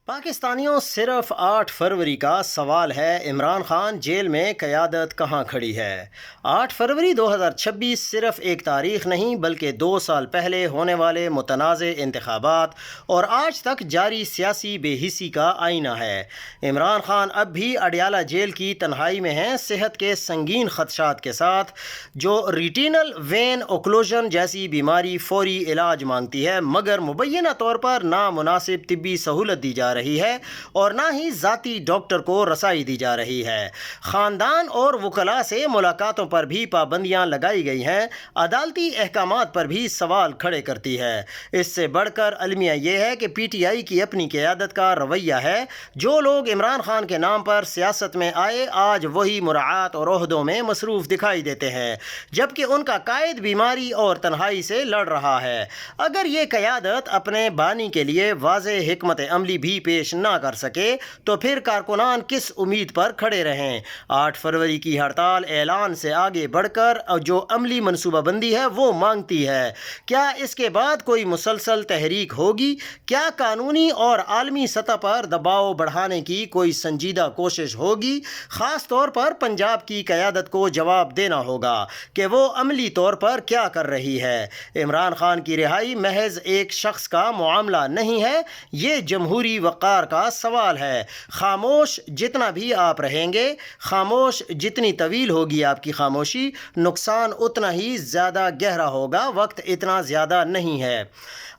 پاکستانیوں صرف 8 فروری کا سوال ہے، عمران خان جیل میں قیادت کہاں کھڑی ہے؟ 8 فروری 2026 صرف ایک تاریخ نہیں بلکہ 2 سال پہلے ہونے والے متنازع انتخابات اور آج تک جاری سیاسی بے حسی کا آئینہ ہے۔ عمران خان اب بھی اڈیالہ جیل کی تنہائی میں ہیں، صحت کے سنگین خدشات کے ساتھ، جو ریٹینل وین اوکلوژن جیسی بیماری فوری علاج مانگتی ہے، مگر مبینہ طور پر نہ مناسب طبی سہولت دی جا رہی ہے اور نہ ہی ذاتی ڈاکٹر کو رسائی دی جا رہی ہے۔ خاندان اور وکلاء سے ملاقاتوں پر بھی پابندیاں لگائی گئی ہیں، عدالتی احکامات پر بھی سوال کھڑے کرتی ہے۔ اس سے بڑھ کر المیہ یہ ہے کہ پی ٹی آئی کی اپنی قیادت کا رویہ ہے۔ جو لوگ عمران خان کے نام پر سیاست میں آئے، آج وہی مراعات اور عہدوں میں مصروف دکھائی دیتے ہیں، جبکہ ان کا قائد بیماری اور تنہائی سے لڑ رہا ہے۔ اگر یہ قیادت اپنے بانی کے لیے واضح حکمت عملی بھی پیش نہ کر سکے تو پھر کارکنان کس امید پر کھڑے رہیں؟ 8 فروری کی ہڑتال اعلان سے آگے بڑھ کر جو عملی منصوبہ بندی ہے وہ مانگتی ہے۔ کیا اس کے بعد کوئی مسلسل تحریک ہوگی؟ کیا قانونی اور عالمی سطح پر دباؤ بڑھانے کی کوئی سنجیدہ کوشش ہوگی؟ خاص طور پر پنجاب کی قیادت کو جواب دینا ہوگا کہ وہ عملی طور پر کیا کر رہی ہے۔ عمران خان کی رہائی محض ایک شخص کا معاملہ نہیں ہے، یہ جمہوری وقار کا سوال ہے۔ خاموش جتنا بھی آپ رہیں گے، خاموش جتنی طویل ہوگی آپ کی خاموشی، نقصان اتنا ہی زیادہ گہرا ہوگا، وقت اتنا زیادہ نہیں ہے۔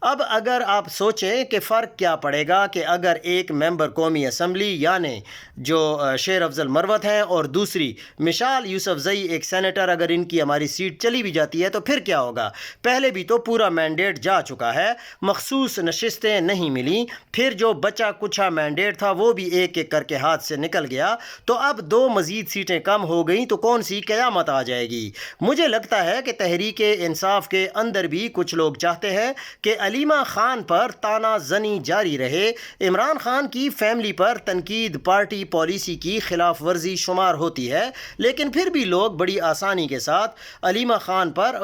اب اگر آپ سوچیں کہ فرق کیا پڑے گا کہ اگر ایک ممبر قومی اسمبلی یعنی جو شیر افضل مروت ہیں اور دوسری مشال یوسفزئی ایک سینیٹر، اگر ان کی ہماری سیٹ چلی بھی جاتی ہے تو پھر کیا ہوگا؟ پہلے بھی تو پورا مینڈیٹ جا چکا ہے، مخصوص نشستیں نہیں ملیں، پھر جو بچا کچھا مینڈیٹ تھا وہ بھی ایک ایک کر کے ہاتھ سے نکل گیا، تو اب 2 مزید سیٹیں کم ہو گئیں تو کون سی قیامت آ جائے گی؟ مجھے لگتا ہے کہ تحریک انصاف کے اندر بھی کچھ لوگ چاہتے ہیں کہ علیمہ خان پر تانا زنی جاری رہے۔ عمران خان کی فیملی پر تنقید پارٹی پالیسی کی خلاف ورزی شمار ہوتی ہے، لیکن پھر بھی لوگ بڑی آسانی کے ساتھ علیمہ خان پر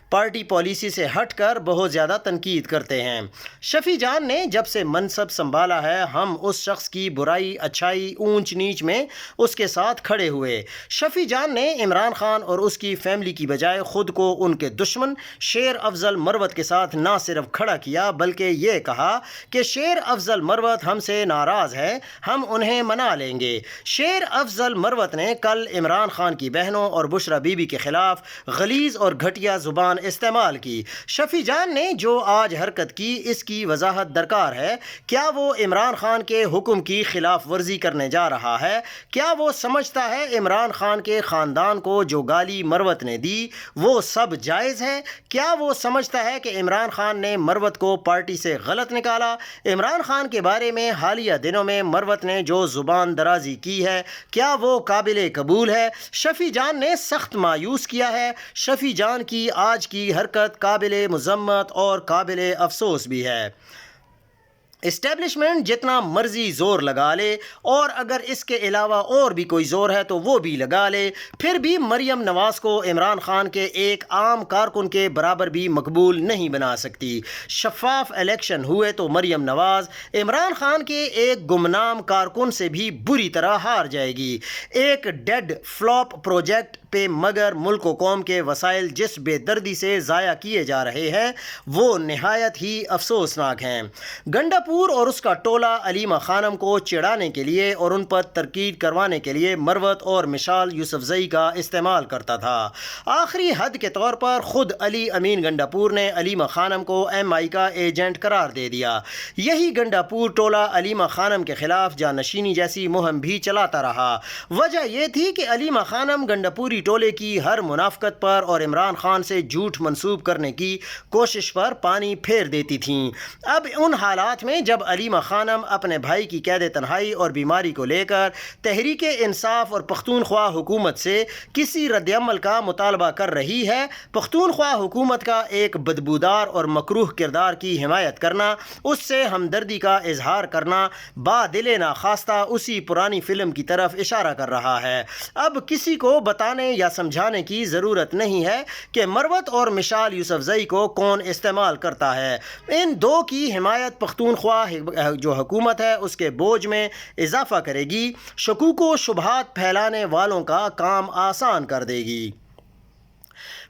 پارٹی پالیسی سے ہٹ کر بہت زیادہ تنقید کرتے ہیں۔ شفیع جان نے جب سے منصب سنبھالا ہے، ہم اس شخص کی برائی اچھائی اونچ نیچ میں اس کے ساتھ کھڑے ہوئے۔ شفیع جان نے عمران خان اور اس کی فیملی کی بجائے خود کو ان کے دشمن شیر افضل مروت کے ساتھ نہ صرف کھڑا کیا بلکہ یہ کہا کہ شیر افضل مروت ہم سے ناراض ہے، ہم انہیں منا لیں گے۔ شیر افضل مروت نے کل عمران خان کی بہنوں اور بشرا بی بی کے خلاف غلیظ اور گھٹیا زبان استعمال کی۔ شفیع جان نے جو آج حرکت کی، اس کی وضاحت درکار ہے۔ کیا وہ عمران خان کے حکم کی خلاف ورزی کرنے جا رہا ہے؟ کیا وہ سمجھتا ہے عمران خان کے خاندان کو جو گالی مروت نے دی وہ سب جائز ہے؟ کیا وہ سمجھتا ہے کہ عمران خان نے مروت کو پارٹی سے غلط نکالا؟ عمران خان کے بارے میں حالیہ دنوں میں مروت نے جو زبان درازی کی ہے، کیا وہ قابل قبول ہے؟ شفیع جان نے سخت مایوس کیا ہے۔ شفیع جان کی آج کی حرکت قابل مذمت اور قابل افسوس بھی ہے۔ اسٹیبلشمنٹ جتنا مرضی زور لگا لے، اور اگر اس کے علاوہ اور بھی کوئی زور ہے تو وہ بھی لگا لے، پھر بھی مریم نواز کو عمران خان کے ایک عام کارکن کے برابر بھی مقبول نہیں بنا سکتی۔ شفاف الیکشن ہوئے تو مریم نواز عمران خان کے ایک گمنام کارکن سے بھی بری طرح ہار جائے گی۔ ایک ڈیڈ فلاپ پروجیکٹ پہ مگر ملک و قوم کے وسائل جس بے دردی سے ضائع کیے جا رہے ہیں وہ نہایت ہی افسوسناک ہیں۔ گنڈا پور اور اس کا ٹولہ علیمہ خانم کو چڑھانے کے لیے اور ان پر تنقید کروانے کے لیے مروت اور مشال یوسفزئی کا استعمال کرتا تھا۔ آخری حد کے طور پر خود علی امین گنڈا پور نے علیمہ خانم کو ایم آئی کا ایجنٹ قرار دے دیا۔ یہی گنڈا پور ٹولہ علیمہ خانم کے خلاف جانشینی جیسی مہم بھی چلاتا رہا۔ وجہ یہ تھی کہ علیمہ خانم گنڈا پوری ٹولے کی ہر منافقت پر اور عمران خان سے جھوٹ منسوب کرنے کی کوشش پر پانی پھیر دیتی تھیں۔ اب ان حالات میں جب علیمہ خانم اپنے بھائی کی قید تنہائی اور بیماری کو لے کر تحریک انصاف اور پختونخوا حکومت سے کسی رد عمل کا مطالبہ کر رہی ہے، پختونخوا حکومت کا ایک بدبودار اور مکروہ کردار کی حمایت کرنا، اس سے ہمدردی کا اظہار کرنا بادل ناخواستہ اسی پرانی فلم کی طرف اشارہ کر رہا ہے۔ اب کسی کو بتانے یا سمجھانے کی ضرورت نہیں ہے کہ مروت اور مشال یوسفزئی کو کون استعمال کرتا ہے۔ ان دو کی حمایت پختونخوا جو حکومت ہے اس کے بوجھ میں اضافہ کرے گی، شکوک و شبہات پھیلانے والوں کا کام آسان کر دے گی۔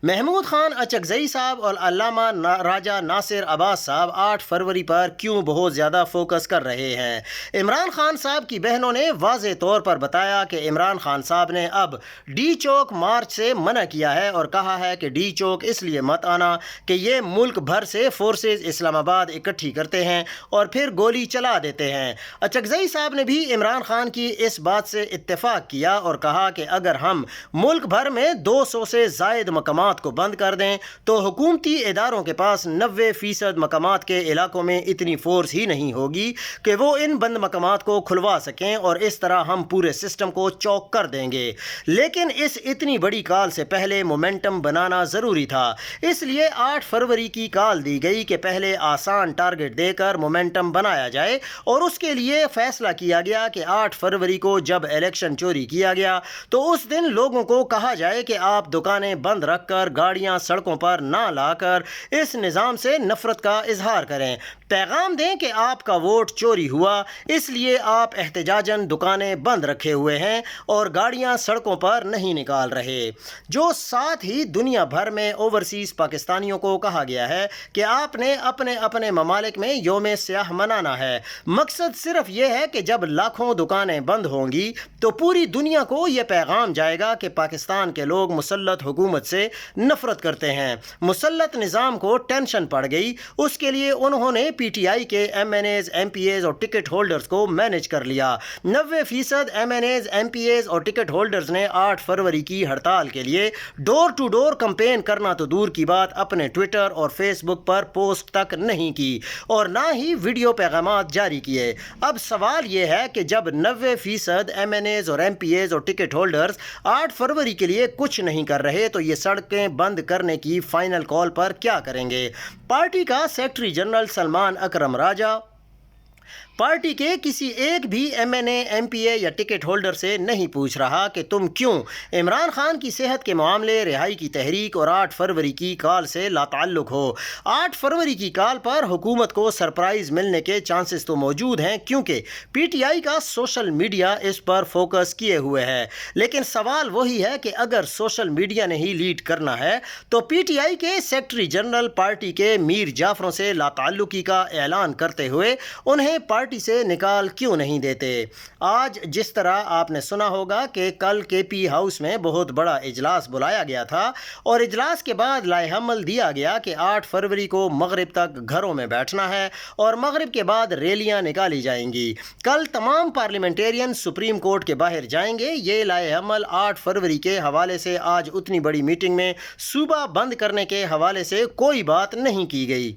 محمود خان اچکزئی صاحب اور علامہ راجہ ناصر عباس صاحب 8 فروری پر کیوں بہت زیادہ فوکس کر رہے ہیں؟ عمران خان صاحب کی بہنوں نے واضح طور پر بتایا کہ عمران خان صاحب نے اب ڈی چوک مارچ سے منع کیا ہے اور کہا ہے کہ ڈی چوک اس لیے مت آنا کہ یہ ملک بھر سے فورسز اسلام آباد اکٹھی کرتے ہیں اور پھر گولی چلا دیتے ہیں۔ اچکزئی صاحب نے بھی عمران خان کی اس بات سے اتفاق کیا اور کہا کہ اگر ہم ملک بھر میں 200 سے زائد مقامات کو بند کر دیں تو حکومتی اداروں کے پاس 90% مقامات کے علاقوں میں اتنی فورس ہی نہیں ہوگی کہ وہ ان بند مقامات کو کھلوا سکیں اور اس طرح ہم پورے سسٹم کو چوک کر دیں گے۔ لیکن اس اتنی بڑی کال سے پہلے مومنٹم بنانا ضروری تھا، اس لیے 8 فروری کی کال دی گئی کہ پہلے آسان ٹارگٹ دے کر مومنٹم بنایا جائے اور اس کے لیے فیصلہ کیا گیا کہ 8 فروری کو جب الیکشن چوری کیا گیا تو اس دن لوگوں کو کہا جائے کہ آپ دکانیں بند رکھ کر گاڑیاں سڑکوں پر نہ لا کر اس نظام سے نفرت کا اظہار کریں، پیغام دیں کہ آپ کا ووٹ چوری ہوا اس لیے آپ احتجاجاً دکانیں بند رکھے ہوئے ہیں اور گاڑیاں سڑکوں پر نہیں نکال رہے۔ جو ساتھ ہی دنیا بھر میں اوورسیز پاکستانیوں کو کہا گیا ہے کہ آپ نے اپنے اپنے ممالک میں یوم سیاہ منانا ہے۔ مقصد صرف یہ ہے کہ جب لاکھوں دکانیں بند ہوں گی تو پوری دنیا کو یہ پیغام جائے گا کہ پاکستان کے لوگ مسلط حکومت سے نفرت کرتے ہیں۔ مسلط نظام کو ٹینشن پڑ گئی، اس کے لیے انہوں نے پی ٹی آئی کے MNAs, MPAs اور ٹکٹ ہولڈرز کو مینج کر لیا۔ 90% MNAs, MPAs اور ٹکٹ ہولڈرز نے 8 فروری کی ہڑتال کے لیے ڈور ٹو ڈور کمپین کرنا تو دور کی بات اپنے ٹویٹر اور فیس بک پر پوسٹ تک نہیں کی اور نہ ہی ویڈیو پیغامات جاری کیے۔ اب سوال یہ ہے کہ جب 90% ایم این ایز اور ایم پی ایز اور ٹکٹ ہولڈرز 8 فروری کے لیے کچھ نہیں کر رہے تو یہ سڑکیں بند کرنے کی فائنل کال پر کیا کریں گے؟ پارٹی کا سیکرٹری جنرل سلمان اکرم راجہ پارٹی کے کسی ایک بھی ایم این اے، ایم پی اے یا ٹکٹ ہولڈر سے نہیں پوچھ رہا کہ تم کیوں عمران خان کی صحت کے معاملے، رہائی کی تحریک اور 8 فروری کی کال سے لا تعلق ہو۔ 8 فروری کی کال پر حکومت کو سرپرائز ملنے کے چانسز تو موجود ہیں کیونکہ پی ٹی آئی کا سوشل میڈیا اس پر فوکس کیے ہوئے ہے، لیکن سوال وہی ہے کہ اگر سوشل میڈیا نے ہی لیڈ کرنا ہے تو پی ٹی آئی کے سیکرٹری جنرل پارٹی کے میر جعفروں سے لا تعلقی کا اعلان کرتے ہوئے انہیں پارٹی سے نکال کیوں نہیں دیتے؟ آج جس طرح آپ نے سنا ہوگا کہ کل کے پی ہاؤس میں بہت بڑا اجلاس بلایا گیا تھا اور اجلاس کے بعد لائحہ عمل دیا گیا کہ 8 فروری کو مغرب تک گھروں میں بیٹھنا ہے اور مغرب کے بعد ریلیاں نکالی جائیں گی۔ کل تمام پارلیمنٹیرین سپریم کورٹ کے باہر جائیں گے۔ یہ لائحہ عمل 8 فروری کے حوالے سے آج اتنی بڑی میٹنگ میں صوبہ بند کرنے کے حوالے سے کوئی بات نہیں کی گئی۔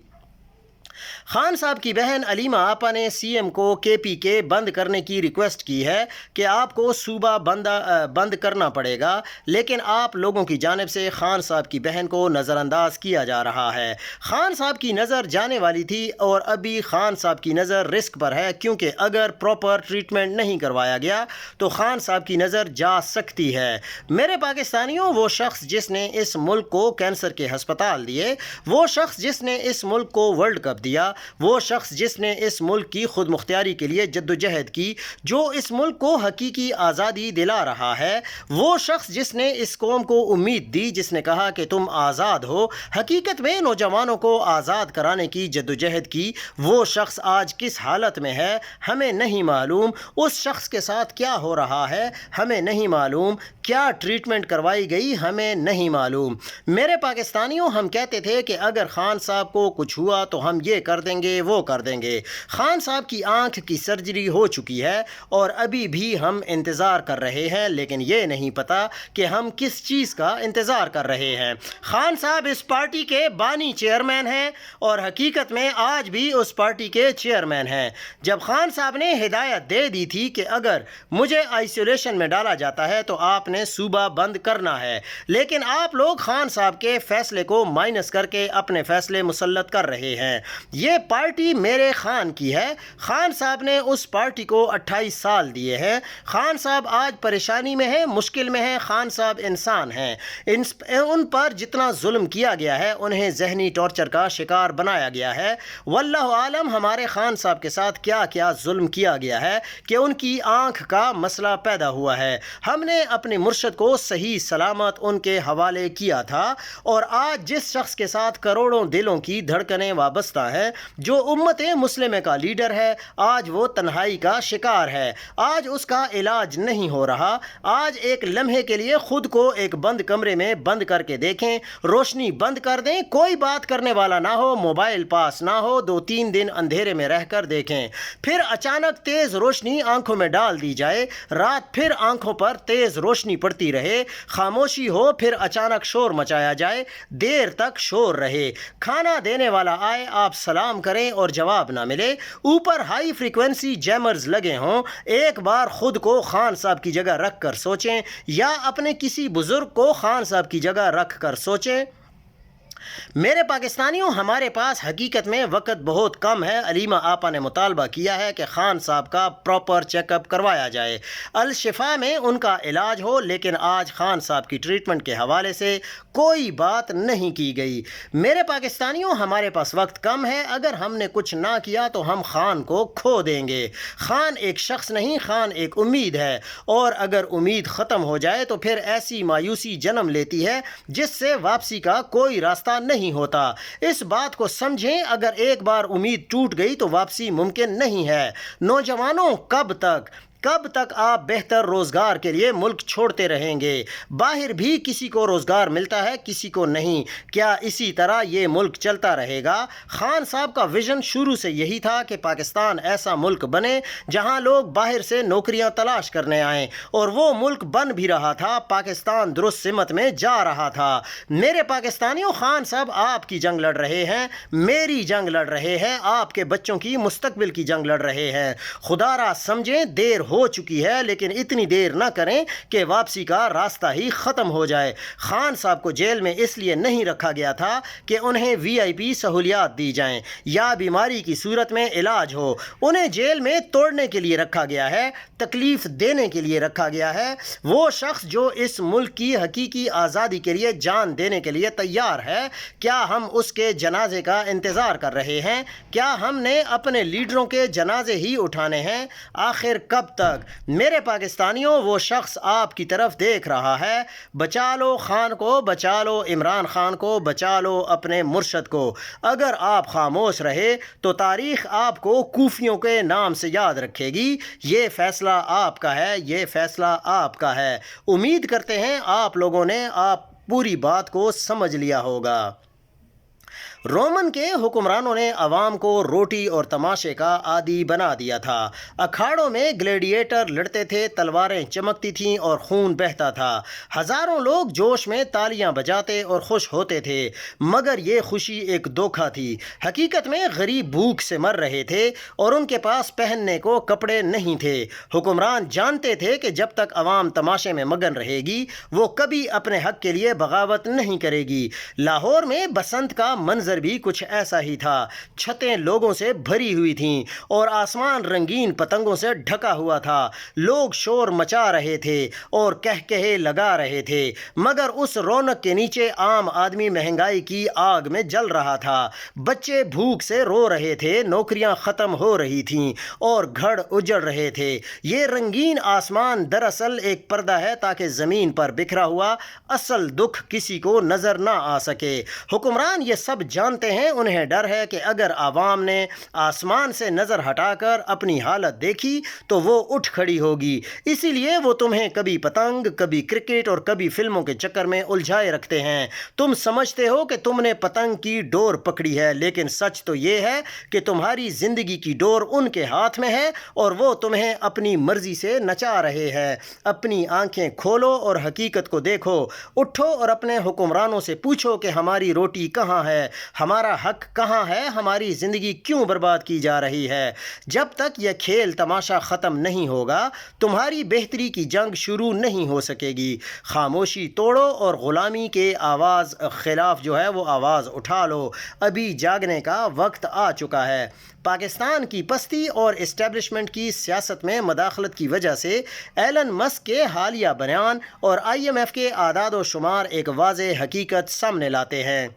خان صاحب کی بہن علیمہ آپا نے سی ایم کو کے پی کے بند کرنے کی ریکویسٹ کی ہے کہ آپ کو صوبہ بند کرنا پڑے گا، لیکن آپ لوگوں کی جانب سے خان صاحب کی بہن کو نظر انداز کیا جا رہا ہے۔ خان صاحب کی نظر جانے والی تھی اور ابھی خان صاحب کی نظر رسک پر ہے کیونکہ اگر پراپر ٹریٹمنٹ نہیں کروایا گیا تو خان صاحب کی نظر جا سکتی ہے۔ میرے پاکستانیوں، وہ شخص جس نے اس ملک کو کینسر کے ہسپتال دیے، وہ شخص جس نے اس ملک کو ورلڈ کپ دیا، وہ شخص جس نے اس ملک کی خود مختاری کے لیے جدوجہد کی، جو اس ملک کو حقیقی آزادی دلا رہا ہے، وہ شخص جس نے اس قوم کو امید دی، جس نے کہا کہ تم آزاد ہو، حقیقت میں نوجوانوں کو آزاد کرانے کی جدوجہد کی، وہ شخص آج کس حالت میں ہے ہمیں نہیں معلوم۔ اس شخص کے ساتھ کیا ہو رہا ہے ہمیں نہیں معلوم، کیا ٹریٹمنٹ کروائی گئی ہمیں نہیں معلوم۔ میرے پاکستانیوں، ہم کہتے تھے کہ اگر خان صاحب کو کچھ ہوا تو ہم یہ کر دیں گے، وہ کر دیں گے۔ خان صاحب کی آنکھ کی سرجری ہو چکی ہے اور ابھی بھی ہم انتظار کر رہے ہیں، لیکن یہ نہیں پتا کہ ہم کس چیز کا انتظار کر رہے ہیں۔ خان صاحب اس پارٹی کے بانی چیئرمین ہیں اور حقیقت میں آج بھی اس پارٹی کے چیئرمین ہیں۔ جب خان صاحب نے ہدایت دے دی تھی کہ اگر مجھے آئسولیشن میں ڈالا جاتا ہے تو آپ نے صوبہ بند کرنا ہے، لیکن آپ لوگ خان صاحب کے فیصلے کو مائنس کر کے اپنے فیصلے مسلط کر رہے ہیں۔ یہ یہ پارٹی میرے خان کی ہے۔ خان صاحب نے اس پارٹی کو 28 سال دیے ہیں۔ خان صاحب آج پریشانی میں ہیں، مشکل میں ہیں۔ خان صاحب انسان ہیں، ان پر جتنا ظلم کیا گیا ہے انہیں ذہنی ٹارچر کا شکار بنایا گیا ہے۔ واللہ عالم ہمارے خان صاحب کے ساتھ کیا کیا ظلم کیا گیا ہے کہ ان کی آنکھ کا مسئلہ پیدا ہوا ہے۔ ہم نے اپنے مرشد کو صحیح سلامت ان کے حوالے کیا تھا، اور آج جس شخص کے ساتھ کروڑوں دلوں کی دھڑکنیں وابستہ ہیں، جو امت مسلمہ کا لیڈر ہے، آج وہ تنہائی کا شکار ہے۔ آج اس کا علاج نہیں ہو رہا۔ آج ایک لمحے کے لیے خود کو ایک بند کمرے میں بند کر کے دیکھیں، روشنی بند کر دیں، کوئی بات کرنے والا نہ ہو، موبائل پاس نہ ہو، 2-3 دن اندھیرے میں رہ کر دیکھیں، پھر اچانک تیز روشنی آنکھوں میں ڈال دی جائے، رات پھر آنکھوں پر تیز روشنی پڑتی رہے، خاموشی ہو، پھر اچانک شور مچایا جائے، دیر تک شور رہے، کھانا دینے والا آئے، آپ سلام کریں اور جواب نہ ملے، اوپر ہائی فریکوینسی جیمرز لگے ہوں۔ ایک بار خود کو خان صاحب کی جگہ رکھ کر سوچیں، یا اپنے کسی بزرگ کو خان صاحب کی جگہ رکھ کر سوچیں۔ میرے پاکستانیوں، ہمارے پاس حقیقت میں وقت بہت کم ہے۔ علیمہ آپا نے مطالبہ کیا ہے کہ خان صاحب کا پراپر چیک اپ کروایا جائے، الشفا میں ان کا علاج ہو، لیکن آج خان صاحب کی ٹریٹمنٹ کے حوالے سے کوئی بات نہیں کی گئی۔ میرے پاکستانیوں، ہمارے پاس وقت کم ہے، اگر ہم نے کچھ نہ کیا تو ہم خان کو کھو دیں گے۔ خان ایک شخص نہیں، خان ایک امید ہے، اور اگر امید ختم ہو جائے تو پھر ایسی مایوسی جنم لیتی ہے جس سے واپسی کا کوئی راستہ نہیں ہوتا۔ اس بات کو سمجھیں، اگر ایک بار امید ٹوٹ گئی تو واپسی ممکن نہیں ہے۔ نوجوانوں، کب تک آپ بہتر روزگار کے لیے ملک چھوڑتے رہیں گے؟ باہر بھی کسی کو روزگار ملتا ہے، کسی کو نہیں۔ کیا اسی طرح یہ ملک چلتا رہے گا؟ خان صاحب کا ویژن شروع سے یہی تھا کہ پاکستان ایسا ملک بنے جہاں لوگ باہر سے نوکریاں تلاش کرنے آئیں، اور وہ ملک بن بھی رہا تھا۔ پاکستان درست سمت میں جا رہا تھا۔ میرے پاکستانیوں، خان صاحب آپ کی جنگ لڑ رہے ہیں، میری جنگ لڑ رہے ہیں، آپ کے بچوں کی مستقبل کی جنگ لڑ رہے ہیں۔ خدا را سمجھیں، دیر ہو چکی ہے، لیکن اتنی دیر نہ کریں کہ واپسی کا راستہ ہی ختم ہو جائے۔ خان صاحب کو جیل میں اس لیے نہیں رکھا گیا تھا کہ انہیں VIP سہولیات دی جائیں یا بیماری کی صورت میں علاج ہو۔ انہیں جیل میں توڑنے کے لیے رکھا گیا ہے، تکلیف دینے کے لیے رکھا گیا ہے۔ وہ شخص جو اس ملک کی حقیقی آزادی کے لیے جان دینے کے لیے تیار ہے، کیا ہم اس کے جنازے کا انتظار کر رہے ہیں؟ کیا ہم نے اپنے لیڈروں کے جنازے ہی اٹھانے ہیں؟ آخر کب تک؟ میرے پاکستانیوں، وہ شخص آپ کی طرف دیکھ رہا ہے۔ بچا لو خان کو، بچا لو عمران خان کو، بچا لو اپنے مرشد کو۔ اگر آپ خاموش رہے تو تاریخ آپ کو کوفیوں کے نام سے یاد رکھے گی۔ یہ فیصلہ آپ کا ہے، یہ فیصلہ آپ کا ہے۔ امید کرتے ہیں آپ لوگوں نے پوری بات کو سمجھ لیا ہوگا۔ رومن کے حکمرانوں نے عوام کو روٹی اور تماشے کا عادی بنا دیا تھا۔ اکھاڑوں میں گلیڈیٹر لڑتے تھے، تلواریں چمکتی تھیں اور خون بہتا تھا۔ ہزاروں لوگ جوش میں تالیاں بجاتے اور خوش ہوتے تھے، مگر یہ خوشی ایک دھوکہ تھی۔ حقیقت میں غریب بھوک سے مر رہے تھے اور ان کے پاس پہننے کو کپڑے نہیں تھے۔ حکمران جانتے تھے کہ جب تک عوام تماشے میں مگن رہے گی، وہ کبھی اپنے حق کے لیے بغاوت نہیں کرے گی۔ لاہور میں بسنت کا منظر بھی کچھ ایسا ہی تھا۔ چھتیں لوگوں سے بھری ہوئی تھیں اور آسمان رنگین پتنگوں سے ڈھکا ہوا تھا۔ لوگ شور مچا رہے تھے اور کہکہے لگا رہے تھے، مگر اس رونق کے نیچے عام آدمی مہنگائی کی آگ میں جل رہا تھا۔ بچے بھوک سے رو رہے تھے، نوکریاں ختم ہو رہی تھیں اور گھر اجڑ رہے تھے۔ یہ رنگین آسمان دراصل ایک پردہ ہے تاکہ زمین پر بکھرا ہوا اصل دکھ کسی کو نظر نہ آ سکے۔ حکمران یہ سب جانتے ہیں، انہیں ڈر ہے کہ اگر عوام نے آسمان سے نظر ہٹا کر اپنی حالت دیکھی تو وہ اٹھ کھڑی ہوگی۔ اسی لیے وہ تمہیں کبھی پتنگ، کبھی کرکٹ اور کبھی فلموں کے چکر میں الجھائے رکھتے ہیں۔ تم سمجھتے ہو کہ تم نے پتنگ کی ڈور پکڑی ہے، لیکن سچ تو یہ ہے کہ تمہاری زندگی کی ڈور ان کے ہاتھ میں ہے اور وہ تمہیں اپنی مرضی سے نچا رہے ہیں۔ اپنی آنکھیں کھولو اور حقیقت کو دیکھو۔ اٹھو اور اپنے حکمرانوں سے پوچھو کہ ہماری روٹی کہاں ہے، ہمارا حق کہاں ہے؟ ہماری زندگی کیوں برباد کی جا رہی ہے؟ جب تک یہ کھیل تماشا ختم نہیں ہوگا تمہاری بہتری کی جنگ شروع نہیں ہو سکے گی۔ خاموشی توڑو اور غلامی کے خلاف وہ آواز اٹھا لو۔ ابھی جاگنے کا وقت آ چکا ہے۔ پاکستان کی پستی اور اسٹیبلشمنٹ کی سیاست میں مداخلت کی وجہ سے ایلن مسک کے حالیہ بیان اور IMF کے اعداد و شمار ایک واضح حقیقت سامنے لاتے ہیں۔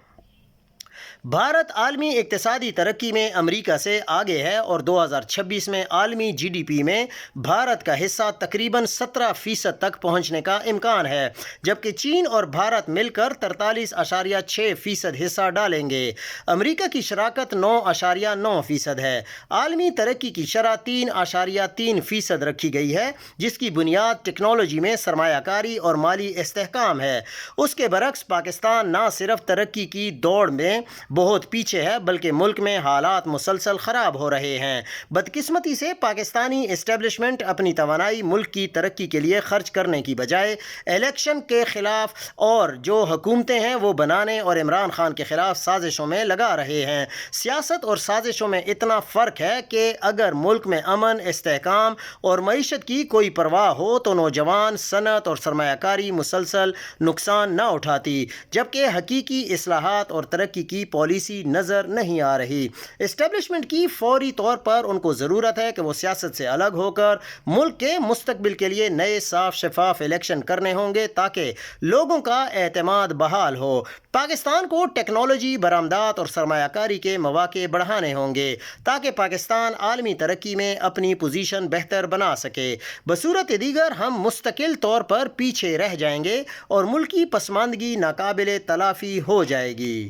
بھارت عالمی اقتصادی ترقی میں امریکہ سے آگے ہے اور 2026 میں عالمی GDP میں بھارت کا حصہ تقریباً 17% تک پہنچنے کا امکان ہے، جبکہ چین اور بھارت مل کر 43.6% حصہ ڈالیں گے۔ امریکہ کی شراکت 9.9% ہے۔ عالمی ترقی کی شرح 3.3% رکھی گئی ہے، جس کی بنیاد ٹیکنالوجی میں سرمایہ کاری اور مالی استحکام ہے۔ اس کے برعکس پاکستان نہ صرف ترقی کی دوڑ میں بہت پیچھے ہے بلکہ ملک میں حالات مسلسل خراب ہو رہے ہیں۔ بدقسمتی سے پاکستانی اسٹیبلشمنٹ اپنی توانائی ملک کی ترقی کے لیے خرچ کرنے کی بجائے الیکشن کے خلاف اور جو حکومتیں ہیں وہ بنانے اور عمران خان کے خلاف سازشوں میں لگا رہے ہیں۔ سیاست اور سازشوں میں اتنا فرق ہے کہ اگر ملک میں امن، استحکام اور معیشت کی کوئی پرواہ ہو تو نوجوان، صنعت اور سرمایہ کاری مسلسل نقصان نہ اٹھاتی، جبکہ حقیقی اصلاحات اور ترقی کی پالیسی نظر نہیں آ رہی۔ اسٹیبلشمنٹ کی فوری طور پر ان کو ضرورت ہے کہ وہ سیاست سے الگ ہو کر ملک کے مستقبل کے لیے نئے صاف شفاف الیکشن کرنے ہوں گے تاکہ لوگوں کا اعتماد بحال ہو۔ پاکستان کو ٹیکنالوجی، برآمدات اور سرمایہ کاری کے مواقع بڑھانے ہوں گے تاکہ پاکستان عالمی ترقی میں اپنی پوزیشن بہتر بنا سکے۔ بصورت دیگر ہم مستقل طور پر پیچھے رہ جائیں گے اور ملکی پسماندگی ناقابل تلافی ہو جائے گی۔